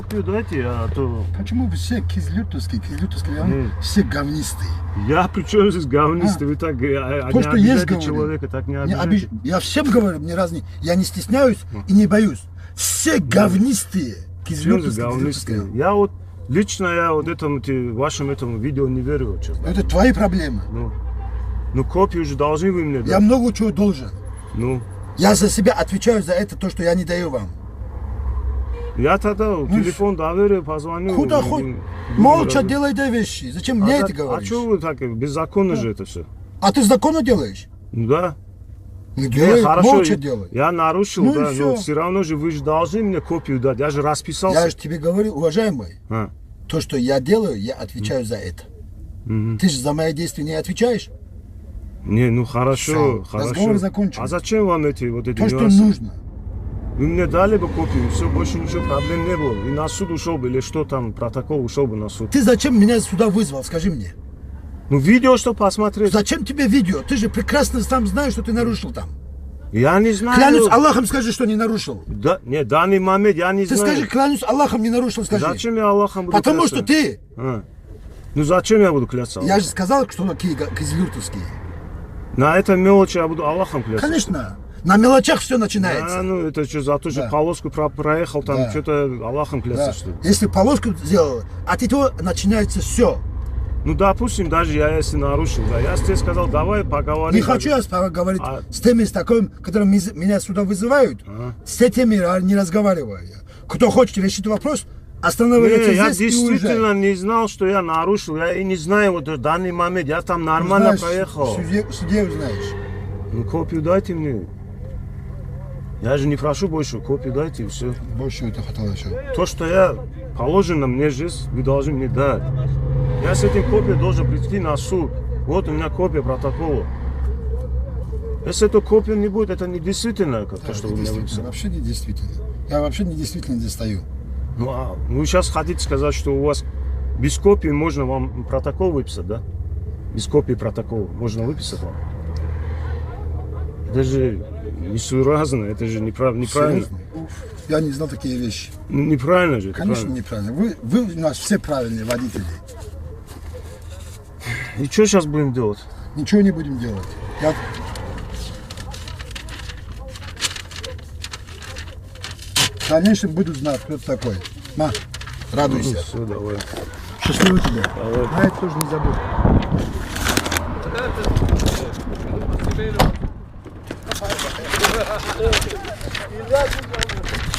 копию дайте, а то... Почему вы все кизлютовские район, все говнистые? Я при чем здесь говнистый? Вы так не что есть, обижайте человека, так не обижайте. Я всем говорю, мне разные. Я не стесняюсь и не боюсь. Все говнистые. Говнистые. Я вот, лично я вот вашему видео не верю, честно. Это твои проблемы. Ну копию же должны вы мне дать. Я много чего должен. Ну. Я за себя отвечаю за это, то, что я не даю вам. Я тогда телефон доверию позвоню. Куда хоть? Молча делай две вещи. Зачем мне это говоришь? А что вы так, беззаконно же это все? А ты законно делаешь? Да. Ну, делай, молча делай. Я нарушил, ну, да, но все равно же вы же должны мне копию дать. Я же расписался. Я же тебе говорю, уважаемый, то, что я делаю, я отвечаю за это. Ты же за мои действия не отвечаешь? Не, ну хорошо, хорошо. Разговор закончен. А зачем вам эти то, нюансы? Что нужно. Вы мне дали бы копию, все, больше ничего проблем не было. И на суд ушел бы, или что там, протокол ушел бы на суд. Ты зачем меня сюда вызвал, скажи мне? Ну видео что посмотреть. Зачем тебе видео? Ты же прекрасно сам знаешь, что ты нарушил там. Я не знаю. Клянусь Аллахом, скажи, что не нарушил. Да, не, данный момент я не ты знаю. Ты скажи, клянусь Аллахом, не нарушил, скажи. Зачем я Аллахом буду Потому клясться? что ты. Ну зачем я буду клясться? Я же сказал, что такие кизлютовские. На этом мелочи я буду Аллахом клясться. Конечно. На мелочах все начинается. Да, ну это что, за то, что полоску проехал, там что-то Аллахом клясться, что ли? Если полоску сделал, от этого начинается все. Ну, допустим, даже я если нарушил, да, я тебе сказал, давай поговорим. Не хочу я говорить с теми, с таким, которым меня сюда вызывают, с этими не разговариваю я. Кто хочет решить вопрос, останавливается я здесь действительно не знал, что я нарушил, я и не знаю, вот в данный момент, я там нормально проехал. В суде узнаешь. Ну, копию дайте мне. Я же не прошу больше, копию дайте и все. Больше это хотел еще. То, что я положено мне здесь, вы должны мне дать. Я с этим копией должен прийти на суд. Вот у меня копия протокола. Если эту копию не будет, это не действительно, как то, что вы мне выписали. Вообще не действительно. Я вообще не действительно здесь стою. Ну, вы сейчас хотите сказать, что у вас без копии можно вам протокол выписать, да? Без копии протокола можно выписать вам? Это же несуразно, это же неправильно. Серьезно? Я не знал такие вещи. Ну, неправильно же. Конечно, неправильно. Вы у нас все правильные водители. И что сейчас будем делать? Ничего не будем делать. В дальнейшем буду знать, кто ты такой. Радуйся. Ну, все, давай. Счастливо тебе. Давай. А это тоже не забудь. Gracias.